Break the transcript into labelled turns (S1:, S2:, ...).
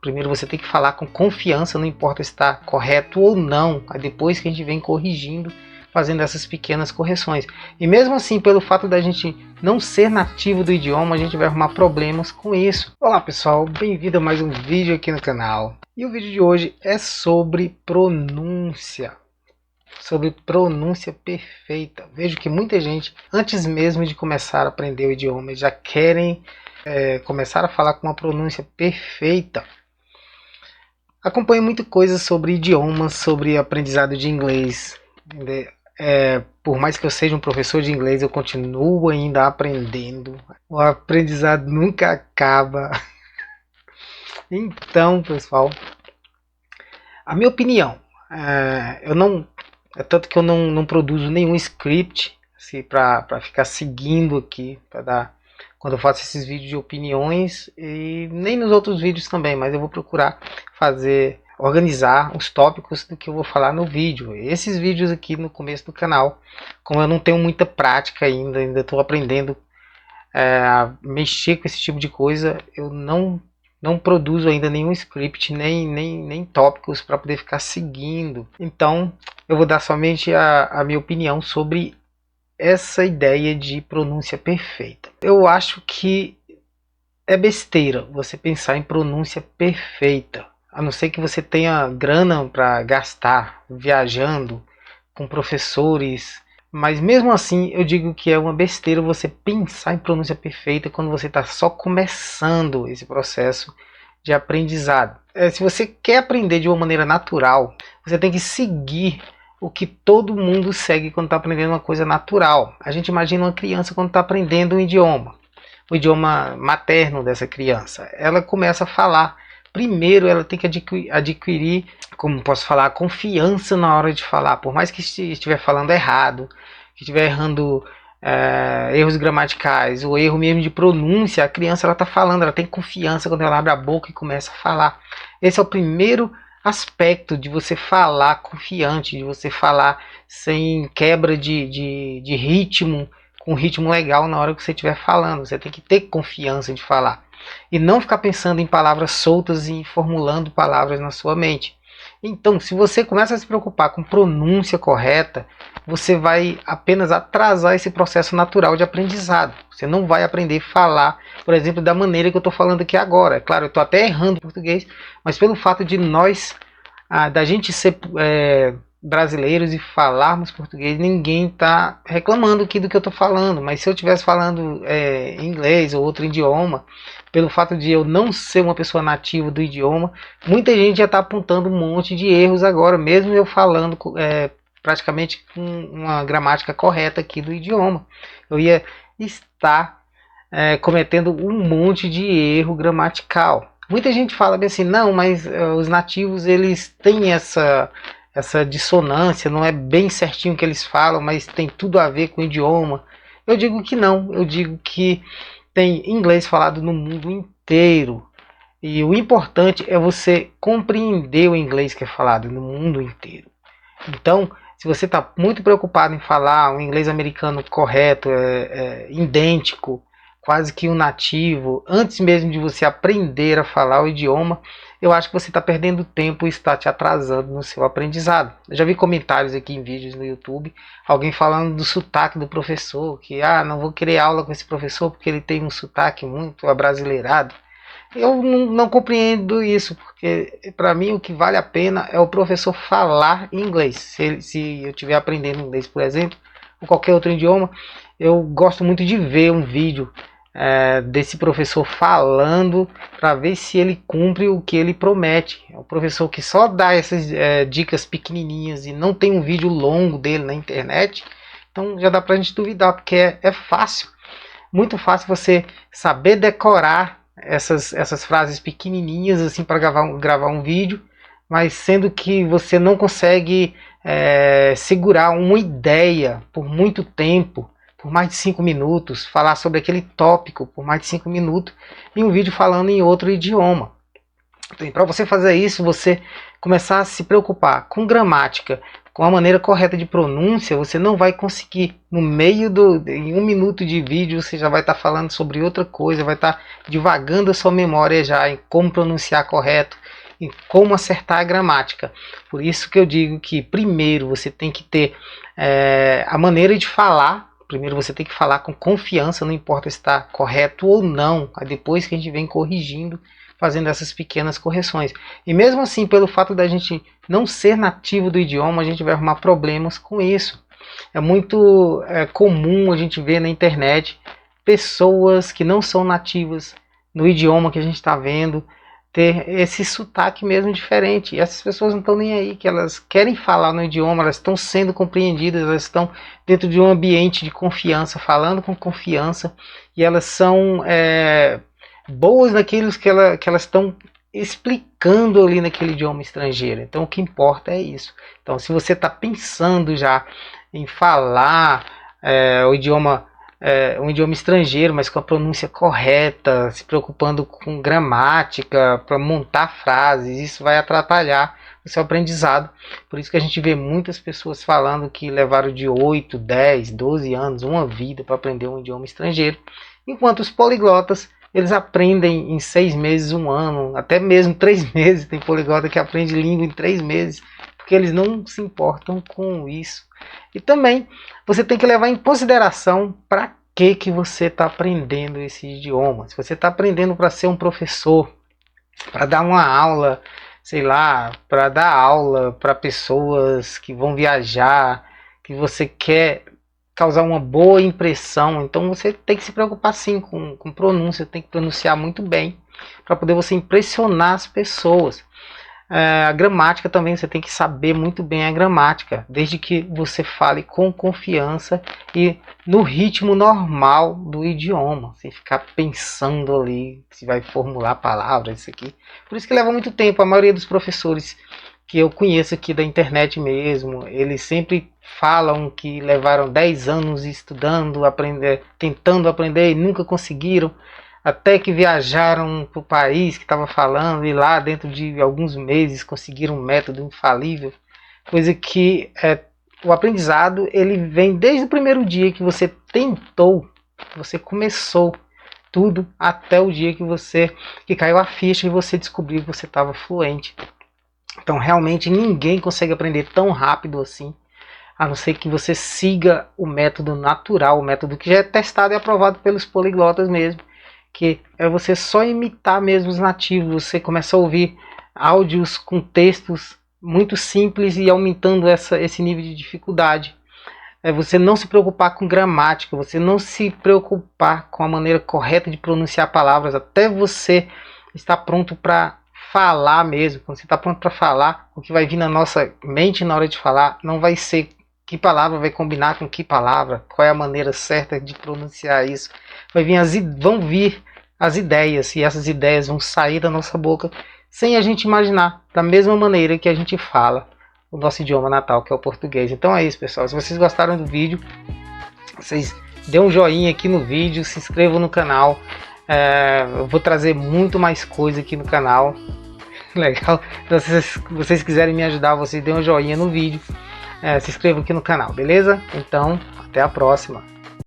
S1: Primeiro você tem que falar com confiança, não importa se está correto ou não. Aí depois que a gente vem corrigindo, fazendo essas pequenas correções. E mesmo assim, pelo fato da gente não ser nativo do idioma, a gente vai arrumar problemas com isso. Olá pessoal, bem-vindo a mais um vídeo aqui no canal. E o vídeo de hoje é sobre pronúncia. Sobre pronúncia perfeita. Vejo que muita gente, antes mesmo de começar a aprender o idioma, já querem começar a falar com uma pronúncia perfeita. Acompanho muita coisa sobre idiomas, sobre aprendizado de inglês. Por mais que eu seja um professor de inglês, eu continuo ainda aprendendo. O aprendizado nunca acaba. Então, pessoal, a minha opinião, tanto que eu não produzo nenhum script assim, para ficar seguindo aqui, quando eu faço esses vídeos de opiniões, e nem nos outros vídeos também, mas eu vou procurar organizar os tópicos do que eu vou falar no vídeo. Esses vídeos aqui no começo do canal, como eu não tenho muita prática ainda estou aprendendo a mexer com esse tipo de coisa, eu não produzo ainda nenhum script, nem tópicos para poder ficar seguindo. Então eu vou dar somente a minha opinião sobre essa ideia de pronúncia perfeita. Eu acho que é besteira você pensar em pronúncia perfeita, a não ser que você tenha grana para gastar viajando com professores. Mas mesmo assim eu digo que é uma besteira você pensar em pronúncia perfeita quando você está só começando esse processo de aprendizado. Se você quer aprender de uma maneira natural, você tem que seguir o que todo mundo segue quando está aprendendo uma coisa natural. A gente imagina uma criança quando está aprendendo um idioma, o idioma materno dessa criança. Ela começa a falar. Primeiro ela tem que adquirir, como posso falar, confiança na hora de falar. Por mais que estiver falando errado, que estiver errando erros gramaticais, ou erro mesmo de pronúncia, a criança está falando, ela tem confiança quando ela abre a boca e começa a falar. Esse é o primeiro aspecto de você falar confiante, de você falar sem quebra de ritmo, com ritmo legal na hora que você estiver falando. Você tem que ter confiança de falar e não ficar pensando em palavras soltas e formulando palavras na sua mente. Então, se você começa a se preocupar com pronúncia correta, você vai apenas atrasar esse processo natural de aprendizado. Você não vai aprender a falar, por exemplo, da maneira que eu estou falando aqui agora. É claro, eu estou até errando em português, mas pelo fato de da gente ser brasileiros e falarmos português, ninguém está reclamando aqui do que eu estou falando. Mas se eu estivesse falando inglês ou outro idioma, pelo fato de eu não ser uma pessoa nativa do idioma, muita gente já está apontando um monte de erros agora, mesmo eu falando praticamente com uma gramática correta aqui do idioma. Eu ia estar cometendo um monte de erro gramatical. Muita gente fala bem assim, não, mas os nativos eles têm essa dissonância, não é bem certinho o que eles falam, mas tem tudo a ver com o idioma. Eu digo que não, eu digo que tem inglês falado no mundo inteiro. E o importante é você compreender o inglês que é falado no mundo inteiro. Então, se você está muito preocupado em falar um inglês americano correto, idêntico, quase que um nativo, antes mesmo de você aprender a falar o idioma, eu acho que você está perdendo tempo e está te atrasando no seu aprendizado. Eu já vi comentários aqui em vídeos no YouTube, alguém falando do sotaque do professor, que não vou querer aula com esse professor porque ele tem um sotaque muito abrasileirado. Eu não compreendo isso, porque para mim o que vale a pena é o professor falar inglês. Se eu estiver aprendendo inglês, por exemplo, ou qualquer outro idioma, eu gosto muito de ver um vídeo desse professor falando para ver se ele cumpre o que ele promete. É um professor que só dá essas dicas pequenininhas e não tem um vídeo longo dele na internet, então já dá para a gente duvidar, porque é fácil, muito fácil você saber decorar essas frases pequenininhas assim para gravar um vídeo, mas sendo que você não consegue segurar uma ideia por muito tempo, por mais de 5 minutos, falar sobre aquele tópico por mais de 5 minutos, e um vídeo falando em outro idioma. Então, para você fazer isso, você começar a se preocupar com gramática, com a maneira correta de pronúncia, você não vai conseguir, no meio em 1 minuto de vídeo, você já vai estar falando sobre outra coisa, vai estar divagando a sua memória já em como pronunciar correto, em como acertar a gramática. Por isso que eu digo que primeiro você tem que ter a maneira de falar. Primeiro você tem que falar com confiança, não importa se está correto ou não. Aí depois que a gente vem corrigindo, fazendo essas pequenas correções. E mesmo assim, pelo fato da gente não ser nativo do idioma, a gente vai arrumar problemas com isso. É muito comum a gente ver na internet pessoas que não são nativas no idioma que a gente está vendo, ter esse sotaque mesmo diferente. E essas pessoas não estão nem aí, que elas querem falar no idioma, elas estão sendo compreendidas, elas estão dentro de um ambiente de confiança, falando com confiança, e elas são boas naquilo que elas estão explicando ali naquele idioma estrangeiro. Então o que importa é isso. Então se você está pensando já em falar um idioma estrangeiro, mas com a pronúncia correta, se preocupando com gramática, para montar frases, isso vai atrapalhar o seu aprendizado. Por isso que a gente vê muitas pessoas falando que levaram de 8, 10, 12 anos, uma vida para aprender um idioma estrangeiro, enquanto os poliglotas, eles aprendem em 6 meses, 1 ano, até mesmo 3 meses. Tem poliglota que aprende língua em 3 meses, porque eles não se importam com isso. E também você tem que levar em consideração para que você está aprendendo esse idioma. Se você está aprendendo para ser um professor, para dar uma aula, sei lá, para dar aula para pessoas que vão viajar, que você quer causar uma boa impressão, então você tem que se preocupar sim com pronúncia, tem que pronunciar muito bem para poder você impressionar as pessoas. A gramática também, você tem que saber muito bem a gramática, desde que você fale com confiança e no ritmo normal do idioma, sem ficar pensando ali se vai formular palavras, isso aqui. Por isso que leva muito tempo. A maioria dos professores que eu conheço aqui da internet mesmo, eles sempre falam que levaram 10 anos estudando, tentando aprender e nunca conseguiram, até que viajaram para o país que estava falando e lá dentro de alguns meses conseguiram um método infalível. Coisa que o aprendizado ele vem desde o primeiro dia que você tentou, que você começou tudo, até o dia que caiu a ficha e você descobriu que você estava fluente. Então realmente ninguém consegue aprender tão rápido assim, a não ser que você siga o método natural, o método que já é testado e aprovado pelos poliglotas mesmo, que é você só imitar mesmo os nativos. Você começa a ouvir áudios com textos muito simples e aumentando esse nível de dificuldade. Você não se preocupar com gramática, você não se preocupar com a maneira correta de pronunciar palavras, até você estar pronto para falar mesmo. Quando você está pronto para falar, o que vai vir na nossa mente na hora de falar não vai ser que palavra vai combinar com que palavra, qual é a maneira certa de pronunciar isso. Vão vir as ideias, e essas ideias vão sair da nossa boca sem a gente imaginar, da mesma maneira que a gente fala o nosso idioma natal, que é o português. Então é isso, pessoal. Se vocês gostaram do vídeo, vocês dêem um joinha aqui no vídeo, se inscrevam no canal. Eu vou trazer muito mais coisa aqui no canal. Legal? Então, se vocês quiserem me ajudar, vocês dêem um joinha no vídeo. Se inscrevam aqui no canal, beleza? Então, até a próxima.